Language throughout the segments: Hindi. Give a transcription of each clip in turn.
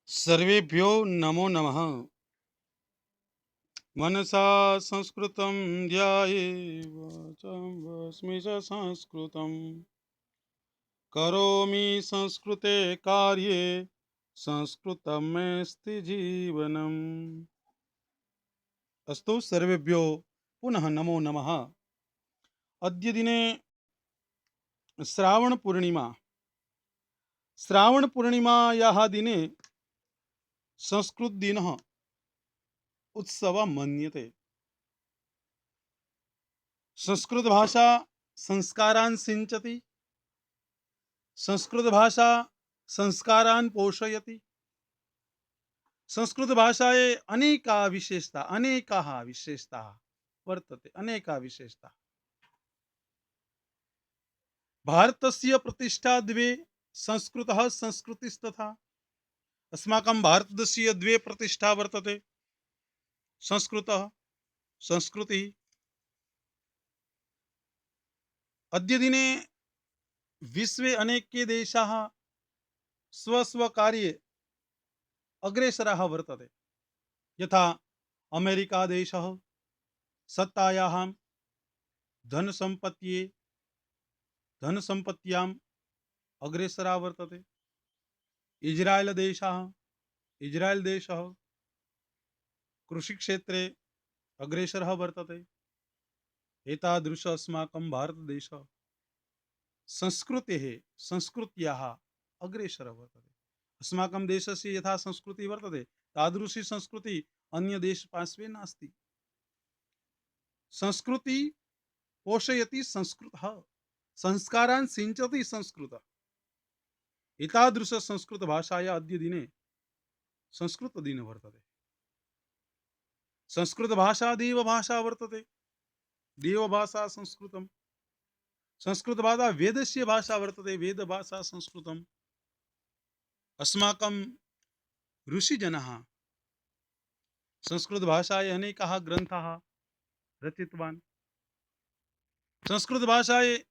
सर्वेभ्यो नमो नमः। मनसा संस्कृतं ध्याये वाचां वस्मि च संस्कृतं करोमि संस्कृते कार्ये संस्कृतमेस्ति जीवनम्। अस्तु सर्वेभ्यो पुनः नमो नमः। अद्य दिने श्रावण पूर्णिमा। श्रावण पूर्णिमायाः दिने संस्कृत दिनः उत्सवः मन्यते। संस्कृत भाषा संस्कारान् सिंचति। संस्कृत भाषा संस्कारान् पोषयति। संस्कृत भाषाये अनेकाः विशेषताः वर्तते। अनेका विशेषता भारतस्य प्रतिष्ठा द्वे संस्कृतः संस्कृतिस्तथा। अस्माकं भारतस्य द्वे प्रतिष्ठा वर्तते, संस्कृतः संस्कृतिः। अद्य दिने विश्वे अनेके देशाः स्वस्वकार्ये अग्रेसराः वर्तते। यथा अमेरिका देशः सत्तायां धनसम्पत्त्याम् अग्रेसरा वर्तते। इज्रायेल देशः कृषिक्षेत्रे अग्रेसरः वर्तते। एतादृश अस्माकं भारतदेशः संस्कृत्याः अग्रेसरः वर्तते। अस्माकं देशस्य यथा संस्कृतिः वर्तते तादृशी संस्कृतिः अन्यदेशपार्श्वे नास्ति। संस्कृति पोषयति संस्कृतः, संस्कारान् सिंचति संस्कृतः। एतादृश संस्कृत भाषाया अद्य दिने संस्कृत दिन वर्तते। संस्कृत भाषा देवभाषा वर्तते। देवभाषा संस्कृतम्। संस्कृत भाषा वेदस्य भाषा वर्तते। वेदभाषा संस्कृतम्। अस्माकं ऋषिजनः संस्कृत भाषायै अनेकाः ग्रन्थाः रचितवान्। संस्कृत भाषायै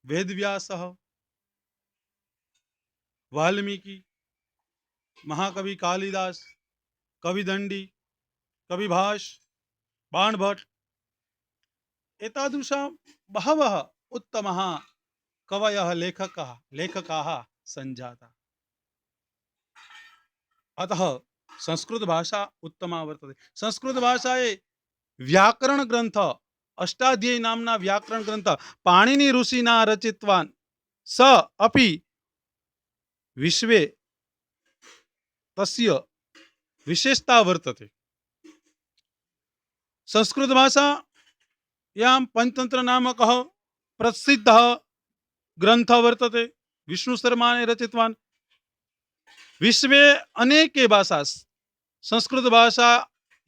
वेदव्यासः, वाल्मीकि, महाकवि कालिदास, कविदण्डी, कविभाष, बाणभट्ट एतादृश बहवः उत्तमाः कवयः लेखकाः संजाता। अतः संस्कृत भाषा उत्तमा वर्तते। संस्कृत भाषायै व्याकरण ग्रंथ अष्टाध्यायी नामना व्याकरण ग्रंथ पाणिनि ऋषिना रचितवान्। स अपि विश्वे तस्य विशेषता वर्तते। संस्कृत भाषायां पंचतंत्र नामकः प्रसिद्धः ग्रंथ वर्तते। विष्णु शर्मा ने रचितवान्। विश्वे अनेके भाषा संस्कृत भाषा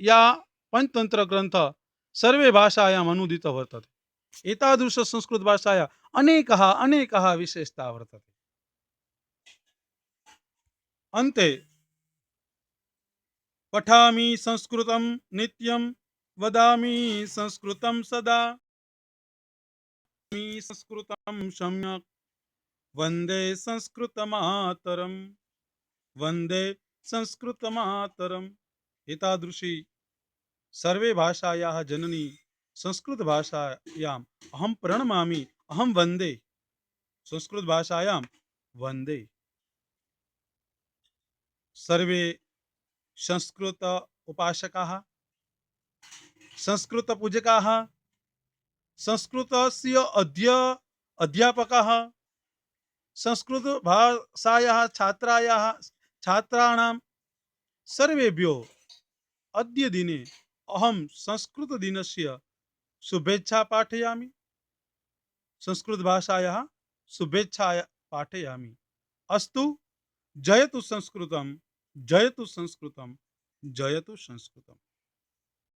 या पंचतंत्र ग्रंथ सर्वे भाषायाम् अनुदित वर्तते। एतादृश संस्कृत भाषाया अनेकाः विशेषता वर्तते। अन्ते पठामि संस्कृतं नित्यं वदामि संस्कृतं सदा संस्कृतं सम्यक् वन्दे संस्कृतमातरम् वन्दे संस्कृतमातरम्। एतादृशी सर्वे भाषायाः जननी संस्कृत भाषायाम् अहं प्रणमामि। अहं वन्दे संस्कृत भाषायां वन्दे। सर्वे संस्कृत उपासकाः, संस्कृत पूजकाः, संस्कृतस्य अध्यापकाः, संस्कृत भाषायाः छात्राणां सर्वेभ्यो अद्य दिने अहं संस्कृत दिनस्य शुभेच्छा पाठयामि। संस्कृत भाषायाः शुभेच्छा पाठयामि। अस्तु, जयतु संस्कृतं, जयतु संस्कृतं, जयतु संस्कृतम्।